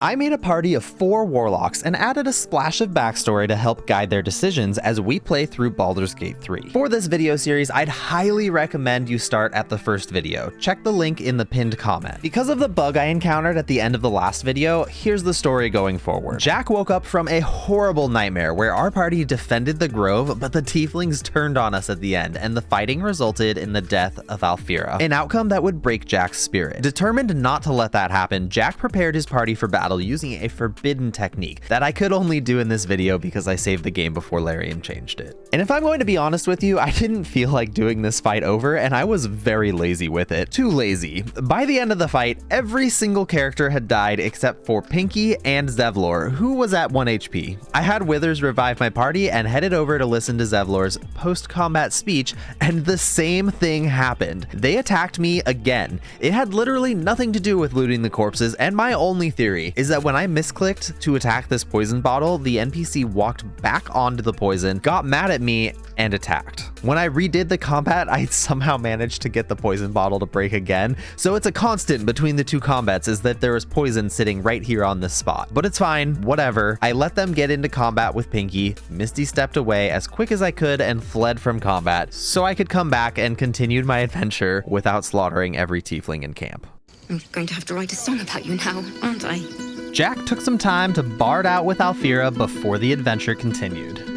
I made a party of 4 warlocks and added a splash of backstory to help guide their decisions as we play through Baldur's Gate 3. For this video series, I'd highly recommend you start at the first video. Check the link in the pinned comment. Because of the bug I encountered at the end of the last video, here's the story going forward. Jack woke up from a horrible nightmare where our party defended the grove, but the tieflings turned on us at the end, and the fighting resulted in the death of Alfira, an outcome that would break Jack's spirit. Determined not to let that happen, Jack prepared his party for battle using a forbidden technique that I could only do in this video because I saved the game before Larian changed it. And if I'm going to be honest with you, I didn't feel like doing this fight over, and I was very lazy with it. Too lazy. By the end of the fight, every single character had died except for Pinky and Zevlor, who was at 1 HP. I had Withers revive my party and headed over to listen to Zevlor's post-combat speech, and the same thing happened. They attacked me again. It had literally nothing to do with looting the corpses, and my only theory is that when I misclicked to attack this poison bottle, the NPC walked back onto the poison, got mad at me, and attacked. When I redid the combat, I somehow managed to get the poison bottle to break again, so it's a constant between the two combats is that there was poison sitting right here on this spot. But it's fine, whatever. I let them get into combat with Pinky, Misty stepped away as quick as I could and fled from combat, so I could come back and continued my adventure without slaughtering every tiefling in camp. I'm going to have to write a song about you now, aren't I? Jack took some time to bard out with Alfira before the adventure continued.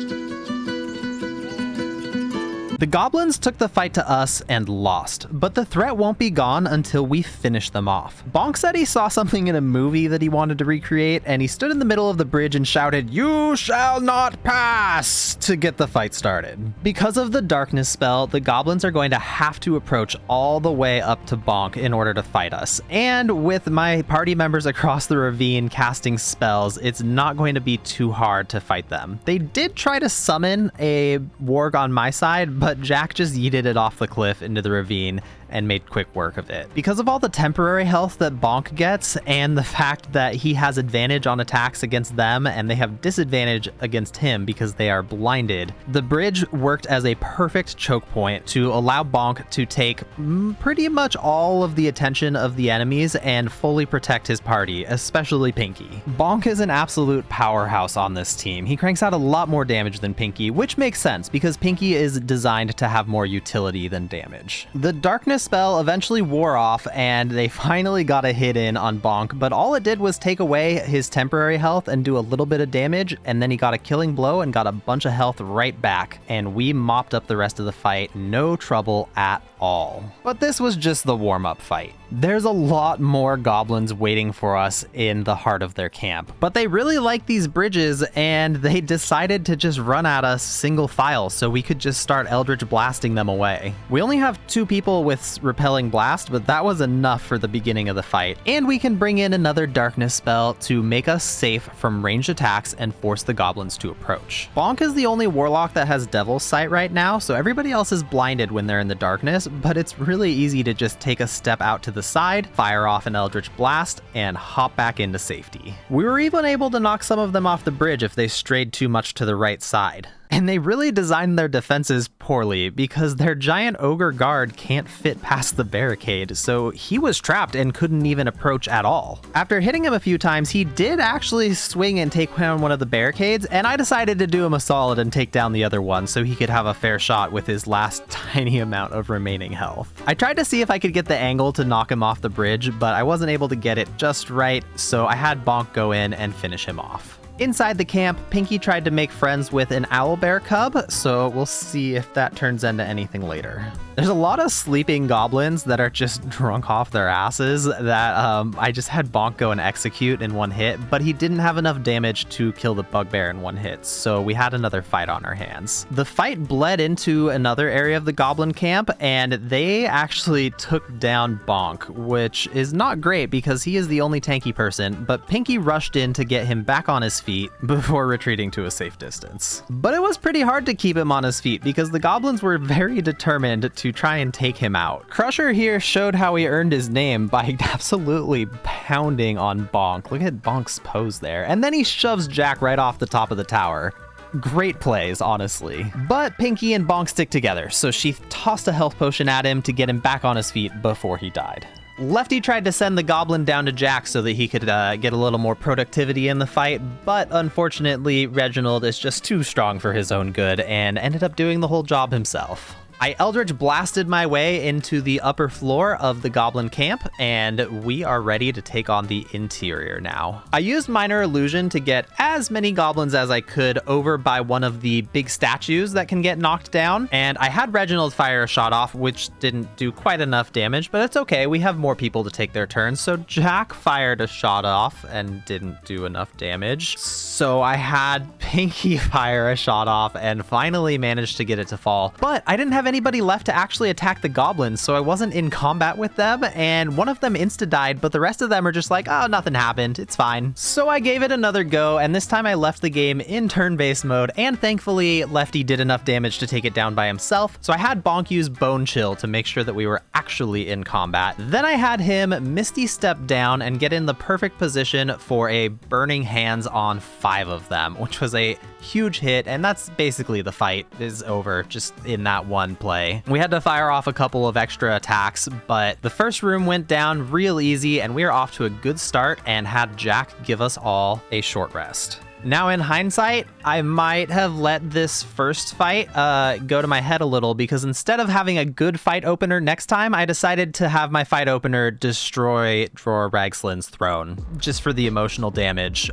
The goblins took the fight to us and lost, but the threat won't be gone until we finish them off. Bonk said he saw something in a movie that he wanted to recreate, and he stood in the middle of the bridge and shouted, "You shall not pass!" to get the fight started. Because of the darkness spell, the goblins are going to have to approach all the way up to Bonk in order to fight us. And with my party members across the ravine casting spells, it's not going to be too hard to fight them. They did try to summon a warg on my side, but Jack just yeeted it off the cliff into the ravine and made quick work of it. Because of all the temporary health that Bonk gets and the fact that he has advantage on attacks against them and they have disadvantage against him because they are blinded, the bridge worked as a perfect choke point to allow Bonk to take pretty much all of the attention of the enemies and fully protect his party, especially Pinky. Bonk is an absolute powerhouse on this team. He cranks out a lot more damage than Pinky, which makes sense because Pinky is designed to have more utility than damage. The darkness spell eventually wore off and they finally got a hit in on Bonk, but all it did was take away his temporary health and do a little bit of damage, and then he got a killing blow and got a bunch of health right back, and we mopped up the rest of the fight, no trouble at all. But this was just the warm-up fight. There's a lot more goblins waiting for us in the heart of their camp, but they really like these bridges and they decided to just run at us single file so we could just start Eldritch blasting them away. We only have 2 people with repelling blast, but that was enough for the beginning of the fight, and we can bring in another darkness spell to make us safe from ranged attacks and force the goblins to approach. Bonk is the only warlock that has Devil's Sight right now, so everybody else is blinded when they're in the darkness, but it's really easy to just take a step out to the side, fire off an Eldritch Blast, and hop back into safety. We were even able to knock some of them off the bridge if they strayed too much to the right side. And they really designed their defenses poorly because their giant ogre guard can't fit past the barricade, so he was trapped and couldn't even approach at all. After hitting him a few times, he did actually swing and take down one of the barricades, and I decided to do him a solid and take down the other one so he could have a fair shot with his last tiny amount of remaining health. I tried to see if I could get the angle to knock him off the bridge, but I wasn't able to get it just right, so I had Bonk go in and finish him off. Inside the camp, Pinky tried to make friends with an owlbear cub, so we'll see if that turns into anything later. There's a lot of sleeping goblins that are just drunk off their asses that I just had Bonk go and execute in one hit, but he didn't have enough damage to kill the bugbear in one hit, so we had another fight on our hands. The fight bled into another area of the goblin camp, and they actually took down Bonk, which is not great because he is the only tanky person, but Pinky rushed in to get him back on his feet before retreating to a safe distance. But it was pretty hard to keep him on his feet because the goblins were very determined to try and take him out. Crusher here showed how he earned his name by absolutely pounding on Bonk. Look at Bonk's pose there. And then he shoves Jack right off the top of the tower. Great plays, honestly. But Pinky and Bonk stick together, so she tossed a health potion at him to get him back on his feet before he died. Lefty tried to send the goblin down to Jack so that he could get a little more productivity in the fight, but unfortunately, Reginald is just too strong for his own good and ended up doing the whole job himself. I Eldritch blasted my way into the upper floor of the goblin camp, and we are ready to take on the interior now. I used Minor Illusion to get as many goblins as I could over by one of the big statues that can get knocked down, and I had Reginald fire a shot off, which didn't do quite enough damage, but it's okay, we have more people to take their turns, so Jack fired a shot off and didn't do enough damage. So I had Pinky fire a shot off and finally managed to get it to fall, but I didn't have anybody left to actually attack the goblins, so I wasn't in combat with them, and one of them insta-died, but the rest of them are just like, oh, nothing happened, it's fine. So I gave it another go, and this time I left the game in turn-based mode, and thankfully Lefty did enough damage to take it down by himself, so I had Bonk use Bone Chill to make sure that we were actually in combat. Then I had him Misty Step down and get in the perfect position for a Burning Hands on 5 of them, which was a huge hit, and that's basically the fight is over just in that one play. We had to fire off a couple of extra attacks, but the first room went down real easy, and we are off to a good start and had Jack give us all a short rest. Now, in hindsight, I might have let this first fight go to my head a little, because instead of having a good fight opener next time, I decided to have my fight opener destroy Dror Ragslin's throne, just for the emotional damage.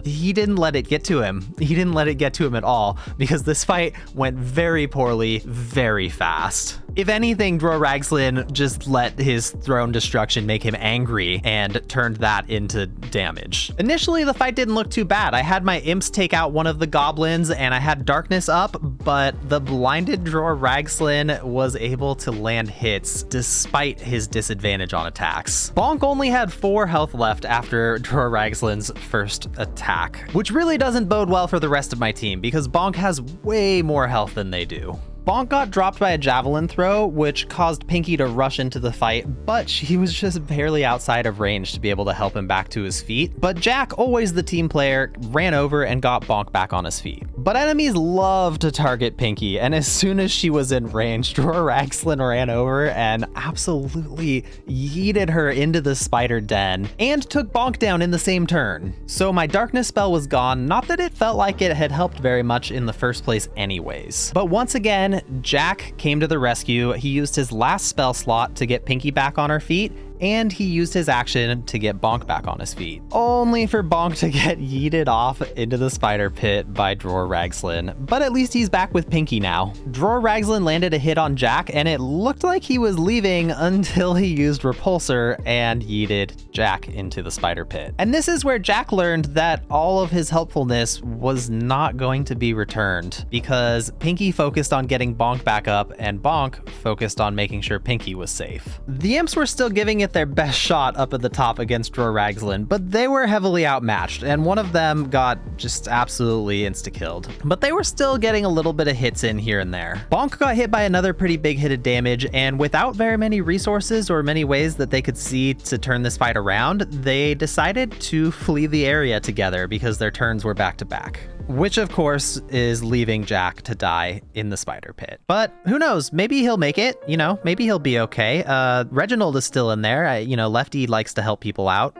He didn't let it get to him. He didn't let it get to him at all, because this fight went very poorly, very fast. If anything, Dror Ragslin just let his throne destruction make him angry and turned that into damage. Initially, the fight didn't look too bad. I had my imps take out one of the goblins and I had darkness up, but the blinded Dror Ragslin was able to land hits despite his disadvantage on attacks. Bonk only had 4 health left after Dror Ragslin's first attack, which really doesn't bode well for the rest of my team because Bonk has way more health than they do. Bonk got dropped by a javelin throw, which caused Pinky to rush into the fight, but she was just barely outside of range to be able to help him back to his feet. But Jack, always the team player, ran over and got Bonk back on his feet. But enemies love to target Pinky, and as soon as she was in range, Dror Ragslin ran over and absolutely yeeted her into the spider den and took Bonk down in the same turn. So my darkness spell was gone, not that it felt like it had helped very much in the first place anyways. But once again, Jack came to the rescue. He used his last spell slot to get Pinky back on her feet, and he used his action to get Bonk back on his feet. Only for Bonk to get yeeted off into the spider pit by Dror Ragslin, but at least he's back with Pinky now. Dror Ragslin landed a hit on Jack, and it looked like he was leaving until he used Repulsor and yeeted Jack into the spider pit. And this is where Jack learned that all of his helpfulness was not going to be returned, because Pinky focused on getting Bonk back up, and Bonk focused on making sure Pinky was safe. The imps were still giving it their best shot up at the top against Dror Ragslin, but they were heavily outmatched, and one of them got just absolutely insta-killed. But they were still getting a little bit of hits in here and there. Bonk got hit by another pretty big hit of damage, and without very many resources or many ways that they could see to turn this fight around, they decided to flee the area together because their turns were back to back. Which of course is leaving Jack to die in the spider pit. But who knows, maybe he'll make it, maybe he'll be okay. Reginald is still in there. Lefty likes to help people out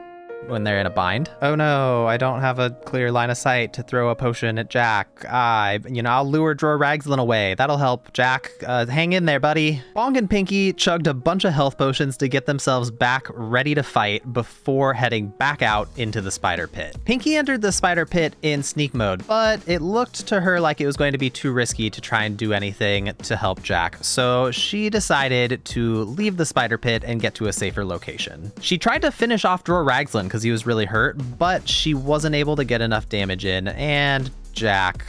when they're in a bind. Oh no, I don't have a clear line of sight to throw a potion at Jack. I'll lure Dror Ragslin away. That'll help. Jack, hang in there, buddy. Bonk and Pinky chugged a bunch of health potions to get themselves back ready to fight before heading back out into the spider pit. Pinky entered the spider pit in sneak mode, but it looked to her like it was going to be too risky to try and do anything to help Jack, so she decided to leave the spider pit and get to a safer location. She tried to finish off Dror Ragslin because he was really hurt, but she wasn't able to get enough damage in, and Jack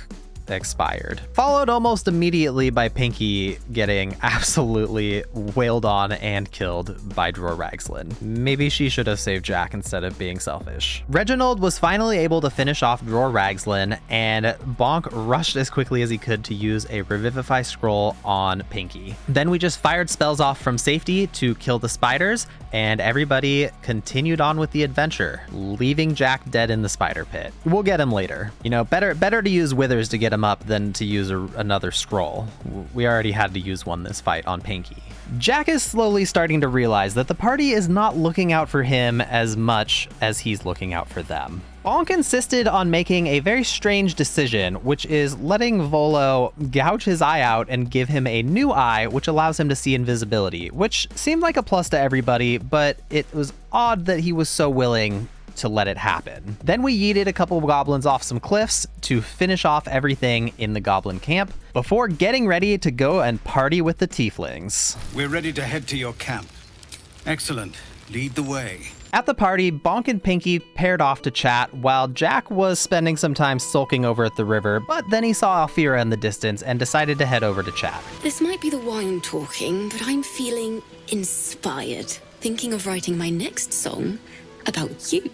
expired. Followed almost immediately by Pinky getting absolutely wailed on and killed by Dror Ragslin. Maybe she should have saved Jack instead of being selfish. Reginald was finally able to finish off Dror Ragslin, and Bonk rushed as quickly as he could to use a Revivify Scroll on Pinky. Then we just fired spells off from safety to kill the spiders, and everybody continued on with the adventure, leaving Jack dead in the spider pit. We'll get him later. Better to use Withers to get him up than to use another scroll. We already had to use one this fight on Pinky. Jack is slowly starting to realize that the party is not looking out for him as much as he's looking out for them. Bonk insisted on making a very strange decision, which is letting Volo gouge his eye out and give him a new eye, which allows him to see invisibility, which seemed like a plus to everybody, but it was odd that he was so willing to let it happen. Then we yeeted a couple of goblins off some cliffs to finish off everything in the goblin camp before getting ready to go and party with the tieflings. We're ready to head to your camp. Excellent. Lead the way. At the party, Bonk and Pinky paired off to chat while Jack was spending some time sulking over at the river, but then he saw Alfira in the distance and decided to head over to chat. This might be the wine talking, but I'm feeling inspired. Thinking of writing my next song about you.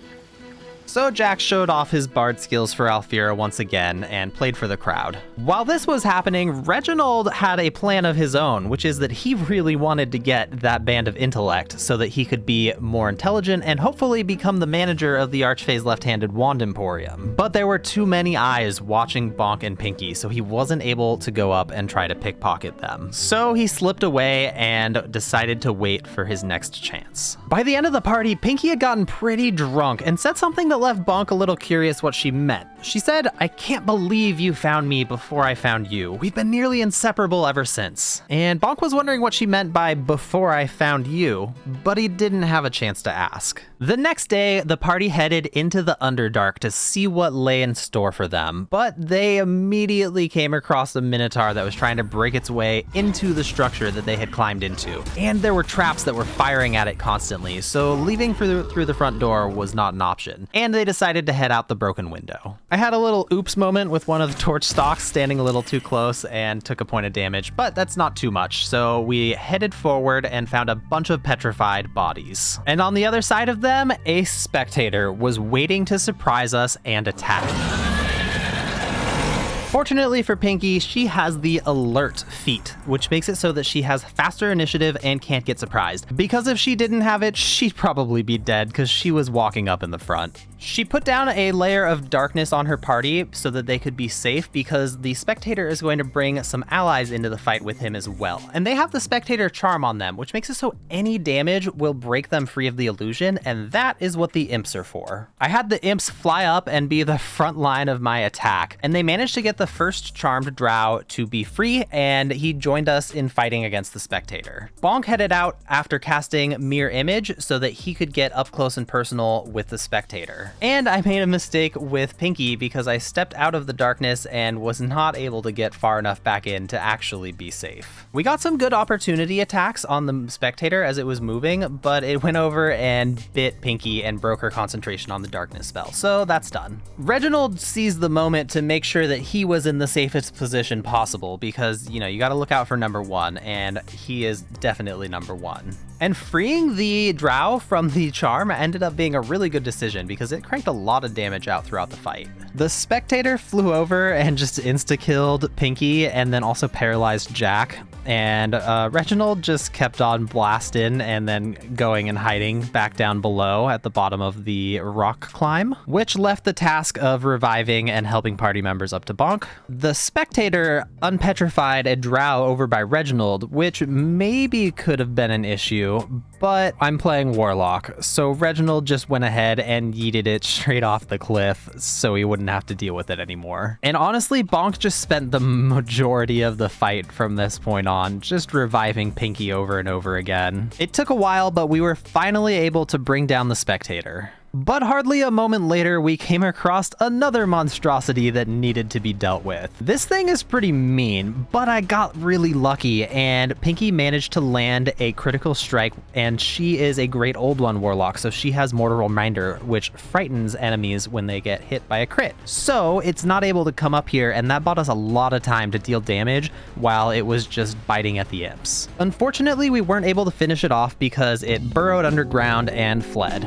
So Jack showed off his bard skills for Alfira once again and played for the crowd. While this was happening, Reginald had a plan of his own, which is that he really wanted to get that band of intellect so that he could be more intelligent and hopefully become the manager of the Archfey's left-handed wand Emporium. But there were too many eyes watching Bonk and Pinky, so he wasn't able to go up and try to pickpocket them. So he slipped away and decided to wait for his next chance. By the end of the party, Pinky had gotten pretty drunk and said something that left Bonk a little curious what she meant. She said, "I can't believe you found me before I found you. We've been nearly inseparable ever since." And Bonk was wondering what she meant by "before I found you," but he didn't have a chance to ask. The next day, the party headed into the Underdark to see what lay in store for them, but they immediately came across a minotaur that was trying to break its way into the structure that they had climbed into. And there were traps that were firing at it constantly, so leaving through the front door was not an option. And they decided to head out the broken window. I had a little oops moment with one of the torch stalks standing a little too close and took a point of damage, but that's not too much. So we headed forward and found a bunch of petrified bodies. And on the other side of them, a spectator was waiting to surprise us and attack. Fortunately for Pinky, she has the alert feat, which makes it so that she has faster initiative and can't get surprised. Because if she didn't have it, she'd probably be dead because she was walking up in the front. She put down a layer of darkness on her party so that they could be safe because the spectator is going to bring some allies into the fight with him as well. And they have the spectator charm on them, which makes it so any damage will break them free of the illusion, and that is what the imps are for. I had the imps fly up and be the front line of my attack, and they managed to get the first charmed drow to be free, and he joined us in fighting against the spectator. Bonk headed out after casting Mirror Image so that he could get up close and personal with the spectator. And I made a mistake with Pinky because I stepped out of the darkness and was not able to get far enough back in to actually be safe. We got some good opportunity attacks on the spectator as it was moving, but it went over and bit Pinky and broke her concentration on the darkness spell, so that's done. Reginald seized the moment to make sure that he was in the safest position possible because, you gotta look out for number one, and he is definitely number one. And freeing the drow from the charm ended up being a really good decision because it cranked a lot of damage out throughout the fight. The spectator flew over and just insta-killed Pinky and then also paralyzed Jack. And Reginald just kept on blasting and then going and hiding back down below at the bottom of the rock climb, which left the task of reviving and helping party members up to Bonk. The spectator unpetrified a drow over by Reginald, which maybe could have been an issue, but I'm playing Warlock, so Reginald just went ahead and yeeted it straight off the cliff so he wouldn't have to deal with it anymore. And honestly, Bonk just spent the majority of the fight from this point on, just reviving Pinky over and over again. It took a while, but we were finally able to bring down the spectator. But hardly a moment later, we came across another monstrosity that needed to be dealt with. This thing is pretty mean, but I got really lucky, and Pinky managed to land a critical strike, and she is a Great Old One Warlock, so she has Mortal Reminder, which frightens enemies when they get hit by a crit. So it's not able to come up here, and that bought us a lot of time to deal damage while it was just biting at the imps. Unfortunately, we weren't able to finish it off because it burrowed underground and fled.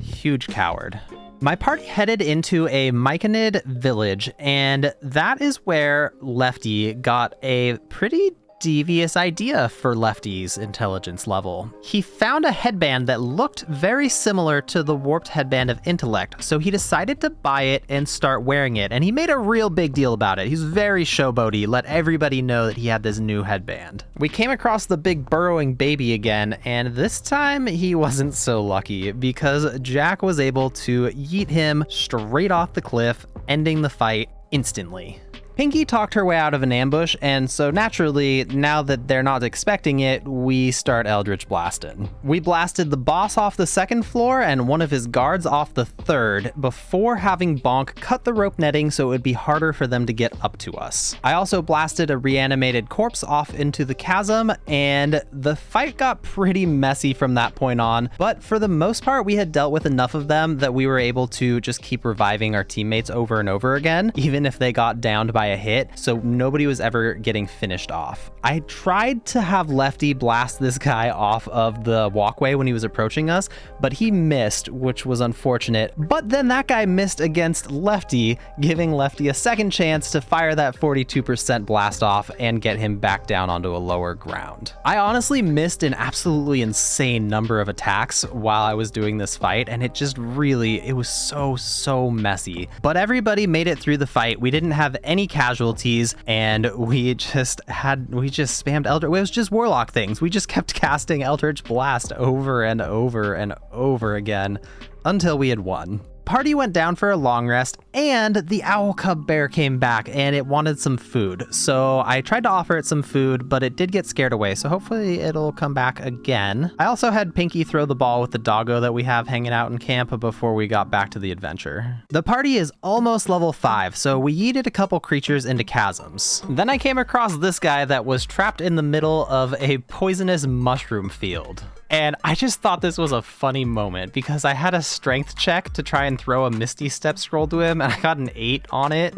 Huge coward. My party headed into a Myconid village, and that is where Lefty got a pretty devious idea for Lefty's intelligence level. He found a headband that looked very similar to the warped headband of intellect, so he decided to buy it and start wearing it, and he made a real big deal about it. He's very showboaty, let everybody know that he had this new headband. We came across the big burrowing baby again, and this time he wasn't so lucky because Jack was able to yeet him straight off the cliff, ending the fight instantly. Pinky talked her way out of an ambush, and so naturally, now that they're not expecting it, we start Eldritch blasting. We blasted the boss off the second floor and one of his guards off the third before having Bonk cut the rope netting so it would be harder for them to get up to us. I also blasted a reanimated corpse off into the chasm, and the fight got pretty messy from that point on, but for the most part, we had dealt with enough of them that we were able to just keep reviving our teammates over and over again, even if they got downed by a hit, so nobody was ever getting finished off. I tried to have Lefty blast this guy off of the walkway when he was approaching us, but he missed, which was unfortunate. But then that guy missed against Lefty, giving Lefty a second chance to fire that 42% blast off and get him back down onto a lower ground. I honestly missed an absolutely insane number of attacks while I was doing this fight, and it was so messy. But everybody made it through the fight. We didn't have any casualties, and we just spammed Eldritch. It was just Warlock things. We just kept casting Eldritch Blast over and over and over again until we had won. Party went down for a long rest, and the owl cub bear came back and it wanted some food. So I tried to offer it some food, but it did get scared away, so hopefully it'll come back again. I also had Pinky throw the ball with the doggo that we have hanging out in camp before we got back to the adventure. The party is almost level 5, so we yeeted a couple creatures into chasms. Then I came across this guy that was trapped in the middle of a poisonous mushroom field. And I just thought this was a funny moment because I had a strength check to try and throw a Misty Step scroll to him, and I got an 8 on it.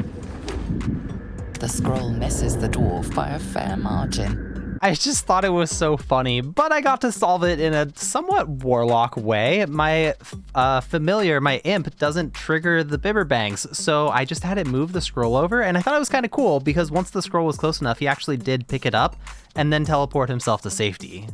The scroll misses the dwarf by a fair margin. I just thought it was so funny, but I got to solve it in a somewhat warlock way. My familiar, my imp, doesn't trigger the bibberbangs, so I just had it move the scroll over, and I thought it was kind of cool because once the scroll was close enough, he actually did pick it up and then teleport himself to safety.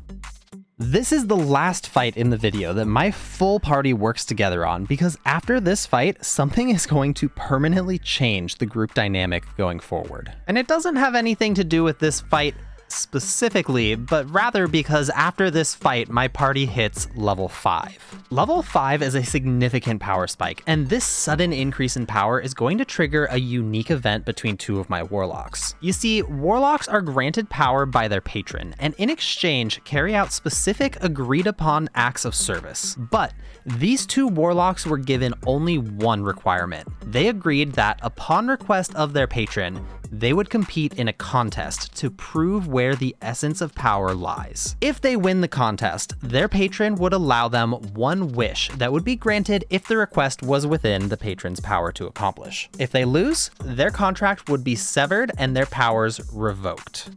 This is the last fight in the video that my full party works together on, because after this fight, something is going to permanently change the group dynamic going forward. And it doesn't have anything to do with this fight specifically, but rather because after this fight, my party hits level 5. Level 5 is a significant power spike, and this sudden increase in power is going to trigger a unique event between two of my warlocks. You see, warlocks are granted power by their patron, and in exchange carry out specific agreed upon acts of service. But these two warlocks were given only one requirement. They agreed that upon request of their patron, they would compete in a contest to prove where the essence of power lies. If they win the contest, their patron would allow them one wish that would be granted if the request was within the patron's power to accomplish. If they lose, their contract would be severed and their powers revoked.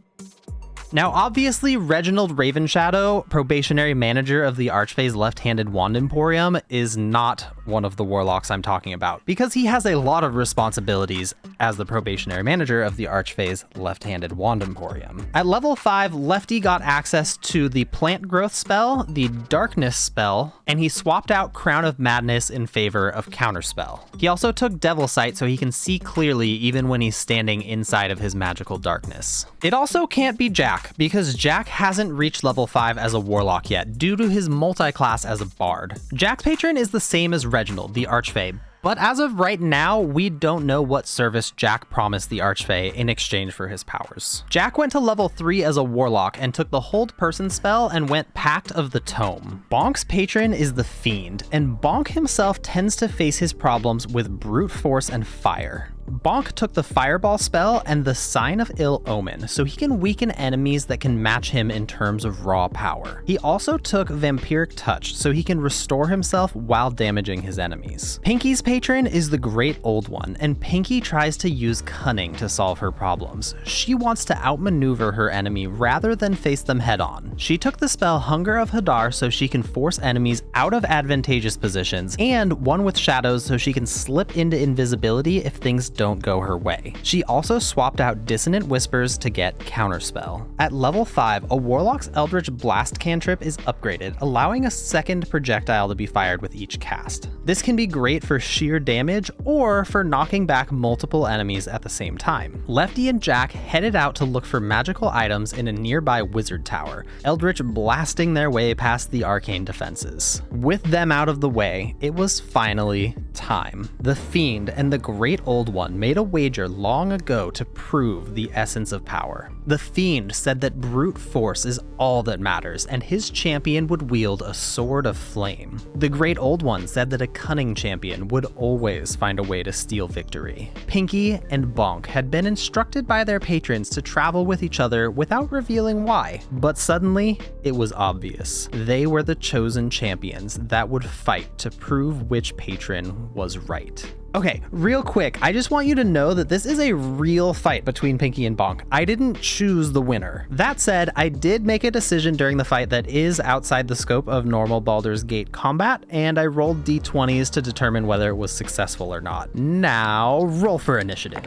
Now, obviously, Reginald Ravenshadow, probationary manager of the Archfey's left-handed wand Emporium, is not one of the warlocks I'm talking about, because he has a lot of responsibilities as the probationary manager of the Archfey's left-handed wand Emporium. At level 5, Lefty got access to the plant growth spell, the darkness spell, and he swapped out Crown of Madness in favor of counterspell. He also took Devil Sight so he can see clearly even when he's standing inside of his magical darkness. It also can't be Jack, because Jack hasn't reached level 5 as a warlock yet due to his multi-class as a bard. Jack's patron is the same as Reginald, the Archfey, but as of right now, we don't know what service Jack promised the Archfey in exchange for his powers. Jack went to level 3 as a warlock and took the Hold Person spell and went Pact of the Tome. Bonk's patron is the Fiend, and Bonk himself tends to face his problems with brute force and fire. Bonk took the Fireball spell and the Sign of Ill Omen, so he can weaken enemies that can match him in terms of raw power. He also took Vampiric Touch, so he can restore himself while damaging his enemies. Pinky's patron is the Great Old One, and Pinky tries to use cunning to solve her problems. She wants to outmaneuver her enemy rather than face them head-on. She took the spell Hunger of Hadar so she can force enemies out of advantageous positions, and one with shadows so she can slip into invisibility if things just don't go her way. She also swapped out Dissonant Whispers to get Counterspell. At level 5, a Warlock's Eldritch Blast cantrip is upgraded, allowing a second projectile to be fired with each cast. This can be great for sheer damage or for knocking back multiple enemies at the same time. Lefty and Jack headed out to look for magical items in a nearby wizard tower, Eldritch blasting their way past the arcane defenses. With them out of the way, it was finally time. The Fiend and the Great Old One made a wager long ago to prove the essence of power. The Fiend said that brute force is all that matters, and his champion would wield a sword of flame. The Great Old One said that a cunning champion would always find a way to steal victory. Pinky and Bonk had been instructed by their patrons to travel with each other without revealing why, but suddenly it was obvious. They were the chosen champions that would fight to prove which patron was right. Okay, real quick, I just want you to know that this is a real fight between Pinky and Bonk. I didn't choose the winner. That said, I did make a decision during the fight that is outside the scope of normal Baldur's Gate combat, and I rolled d20s to determine whether it was successful or not. Now, roll for initiative.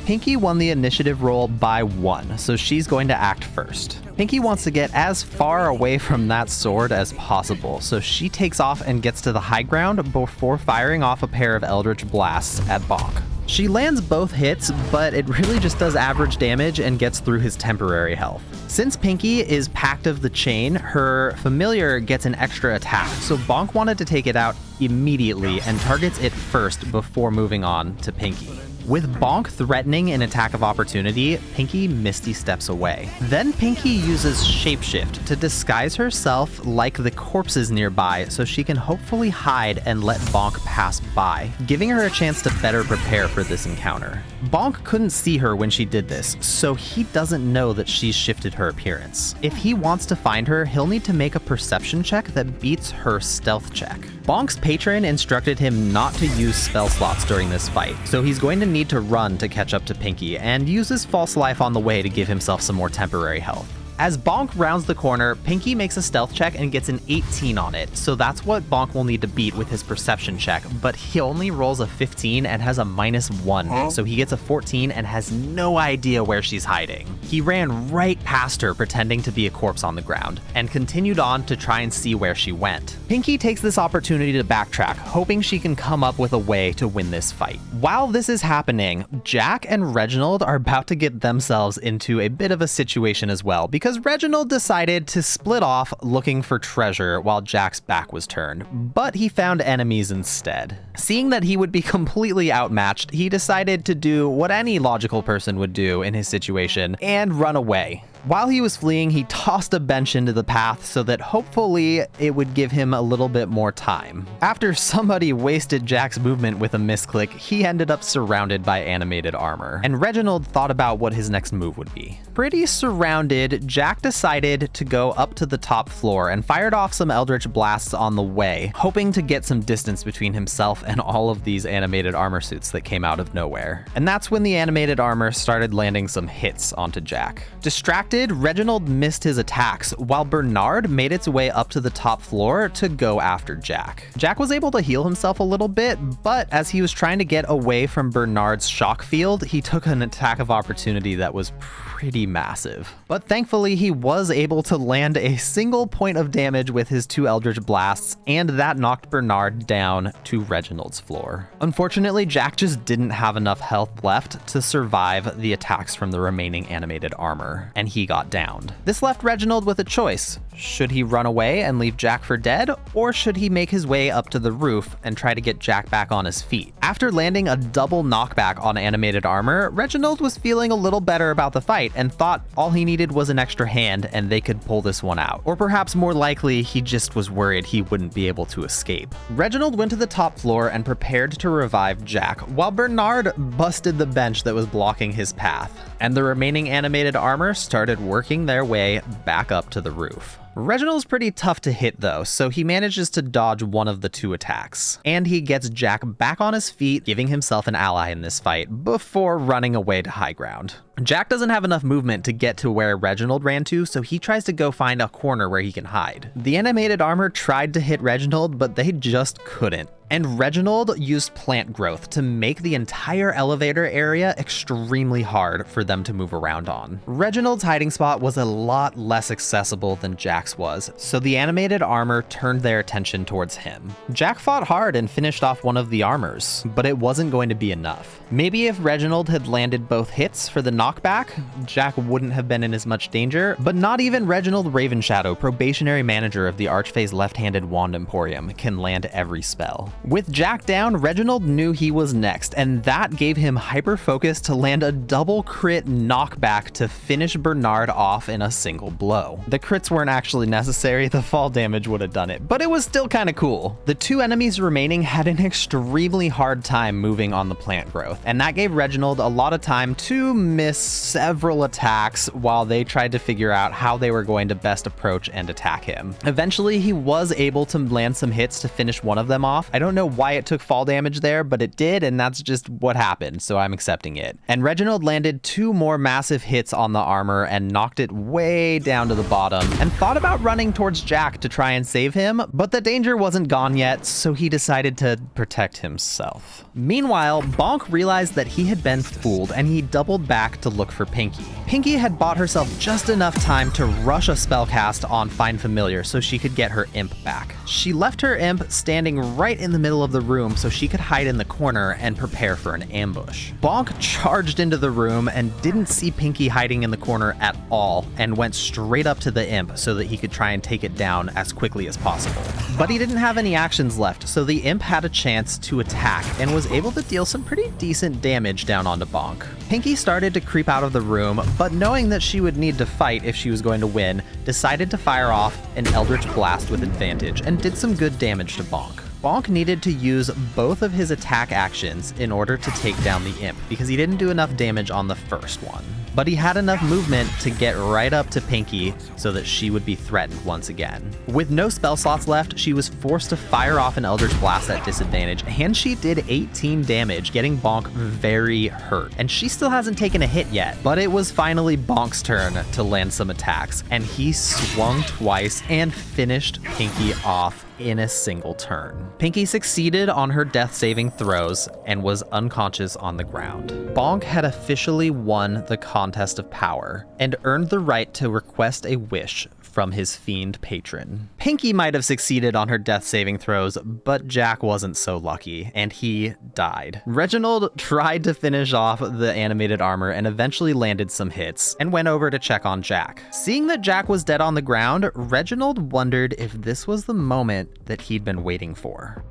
Pinky won the initiative roll by 1, so she's going to act first. Pinky wants to get as far away from that sword as possible, so she takes off and gets to the high ground before firing off a pair of Eldritch Blasts at Bonk. She lands both hits, but it really just does average damage and gets through his temporary health. Since Pinky is Pact of the Chain, her familiar gets an extra attack, so Bonk wanted to take it out immediately and targets it first before moving on to Pinky. With Bonk threatening an attack of opportunity, Pinky misty steps away. Then Pinky uses Shapeshift to disguise herself like the corpses nearby so she can hopefully hide and let Bonk pass by, giving her a chance to better prepare for this encounter. Bonk couldn't see her when she did this, so he doesn't know that she's shifted her appearance. If he wants to find her, he'll need to make a perception check that beats her stealth check. Bonk's patron instructed him not to use spell slots during this fight, so he's going to need to run to catch up to Pinky and uses False Life on the way to give himself some more temporary health. As Bonk rounds the corner, Pinky makes a stealth check and gets an 18 on it, so that's what Bonk will need to beat with his perception check, but he only rolls a 15 and has a -1, so he gets a 14 and has no idea where she's hiding. He ran right past her pretending to be a corpse on the ground, and continued on to try and see where she went. Pinky takes this opportunity to backtrack, hoping she can come up with a way to win this fight. While this is happening, Jack and Reginald are about to get themselves into a bit of a situation as well, because Reginald decided to split off looking for treasure while Jack's back was turned, but he found enemies instead. Seeing that he would be completely outmatched, he decided to do what any logical person would do in his situation and run away. While he was fleeing, he tossed a bench into the path so that hopefully it would give him a little bit more time. After somebody wasted Jack's movement with a misclick, he ended up surrounded by animated armor, and Reginald thought about what his next move would be. Pretty surrounded, Jack decided to go up to the top floor and fired off some Eldritch Blasts on the way, hoping to get some distance between himself and all of these animated armor suits that came out of nowhere. And that's when the animated armor started landing some hits onto Jack. Distracted, Reginald missed his attacks, while Bernard made its way up to the top floor to go after Jack. Jack was able to heal himself a little bit, but as he was trying to get away from Bernard's shock field, he took an attack of opportunity that was pretty massive. But thankfully, he was able to land a single point of damage with his 2 Eldritch Blasts, and that knocked Bernard down to Reginald's floor. Unfortunately, Jack just didn't have enough health left to survive the attacks from the remaining animated armor, and he got downed. This left Reginald with a choice. Should he run away and leave Jack for dead, or should he make his way up to the roof and try to get Jack back on his feet? After landing a double knockback on animated armor, Reginald was feeling a little better about the fight and thought all he needed was an extra hand and they could pull this one out. Or perhaps more likely, he just was worried he wouldn't be able to escape. Reginald went to the top floor and prepared to revive Jack, while Bernard busted the bench that was blocking his path, and the remaining animated armor started working their way back up to the roof. Reginald's pretty tough to hit though, so he manages to dodge one of the 2 attacks. And he gets Jack back on his feet, giving himself an ally in this fight, before running away to high ground. Jack doesn't have enough movement to get to where Reginald ran to, so he tries to go find a corner where he can hide. The animated armor tried to hit Reginald, but they just couldn't. And Reginald used plant growth to make the entire elevator area extremely hard for them to move around on. Reginald's hiding spot was a lot less accessible than Jack's was, so the animated armor turned their attention towards him. Jack fought hard and finished off one of the armors, but it wasn't going to be enough. Maybe if Reginald had landed both hits for the knockback, Jack wouldn't have been in as much danger, but not even Reginald Ravenshadow, probationary manager of the Archfey's left-handed wand Emporium, can land every spell. With Jack down, Reginald knew he was next, and that gave him hyper-focus to land a double crit knockback to finish Bernard off in a single blow. The crits weren't actually necessary, the fall damage would have done it, but it was still kinda cool. The two enemies remaining had an extremely hard time moving on the plant growth, and that gave Reginald a lot of time to miss several attacks while they tried to figure out how they were going to best approach and attack him. Eventually, he was able to land some hits to finish one of them off. I don't know why it took fall damage there, but it did, and that's just what happened, so I'm accepting it. And Reginald landed 2 more massive hits on the armor and knocked it way down to the bottom, and thought about running towards Jack to try and save him, but the danger wasn't gone yet, so he decided to protect himself. Meanwhile, Bonk realized that he had been fooled, and he doubled back to look for Pinky. Pinky had bought herself just enough time to rush a spellcast on Find Familiar so she could get her imp back. She left her imp standing right in the middle of the room so she could hide in the corner and prepare for an ambush. Bonk charged into the room and didn't see Pinky hiding in the corner at all, and went straight up to the imp so that he could try and take it down as quickly as possible. But he didn't have any actions left, so the imp had a chance to attack and was able to deal some pretty decent damage down onto Bonk. Pinky started to creep out of the room, but knowing that she would need to fight if she was going to win, decided to fire off an Eldritch Blast with advantage and did some good damage to Bonk. Bonk needed to use both of his attack actions in order to take down the imp because he didn't do enough damage on the first one. But he had enough movement to get right up to Pinky so that she would be threatened once again. With no spell slots left, she was forced to fire off an Eldritch Blast at disadvantage, and she did 18 damage, getting Bonk very hurt. And she still hasn't taken a hit yet, but it was finally Bonk's turn to land some attacks, and he swung twice and finished Pinky off in a single turn. Pinky succeeded on her death saving throws and was unconscious on the ground. Bonk had officially won the contest of power and earned the right to request a wish from his fiend patron. Pinky might have succeeded on her death saving throws, but Jack wasn't so lucky, and he died. Reginald tried to finish off the animated armor and eventually landed some hits, and went over to check on Jack. Seeing that Jack was dead on the ground, Reginald wondered if this was the moment that he'd been waiting for.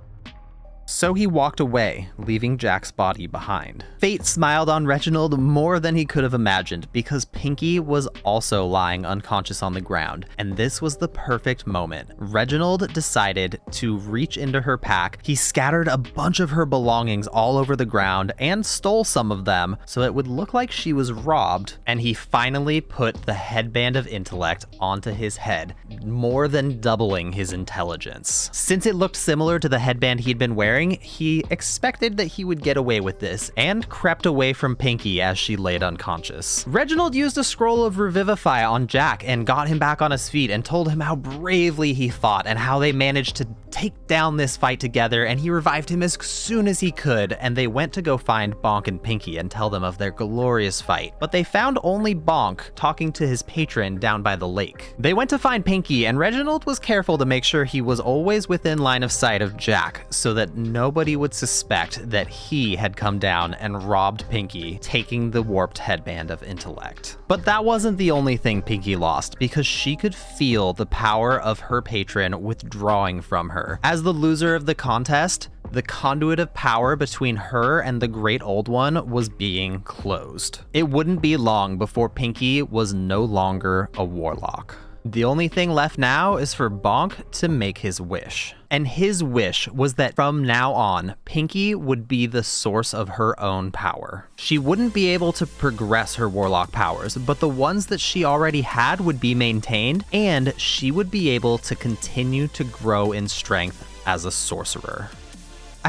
So he walked away, leaving Jack's body behind. Fate smiled on Reginald more than he could have imagined, because Pinky was also lying unconscious on the ground, and this was the perfect moment. Reginald decided to reach into her pack. He scattered a bunch of her belongings all over the ground and stole some of them so it would look like she was robbed, and he finally put the headband of intellect onto his head, more than doubling his intelligence. Since it looked similar to the headband he'd been wearing, he expected that he would get away with this, and crept away from Pinky as she laid unconscious. Reginald used a scroll of Revivify on Jack and got him back on his feet and told him how bravely he fought and how they managed to take down this fight together, and he revived him as soon as he could, and they went to go find Bonk and Pinky and tell them of their glorious fight. But they found only Bonk talking to his patron down by the lake. They went to find Pinky, and Reginald was careful to make sure he was always within line of sight of Jack so that nobody would suspect that he had come down and robbed Pinky, taking the warped headband of intellect. But that wasn't the only thing Pinky lost, because she could feel the power of her patron withdrawing from her. As the loser of the contest, the conduit of power between her and the Great Old One was being closed. It wouldn't be long before Pinky was no longer a warlock. The only thing left now is for Bonk to make his wish. And his wish was that from now on, Pinky would be the source of her own power. She wouldn't be able to progress her warlock powers, but the ones that she already had would be maintained, and she would be able to continue to grow in strength as a sorcerer.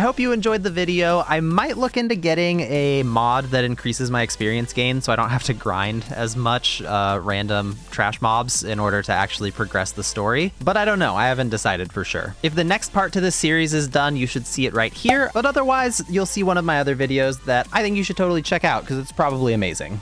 I hope you enjoyed the video. I might look into getting a mod that increases my experience gain so I don't have to grind as much random trash mobs in order to actually progress the story, but I don't know. I haven't decided for sure. If the next part to this series is done, you should see it right here, but otherwise you'll see one of my other videos that I think you should totally check out because it's probably amazing.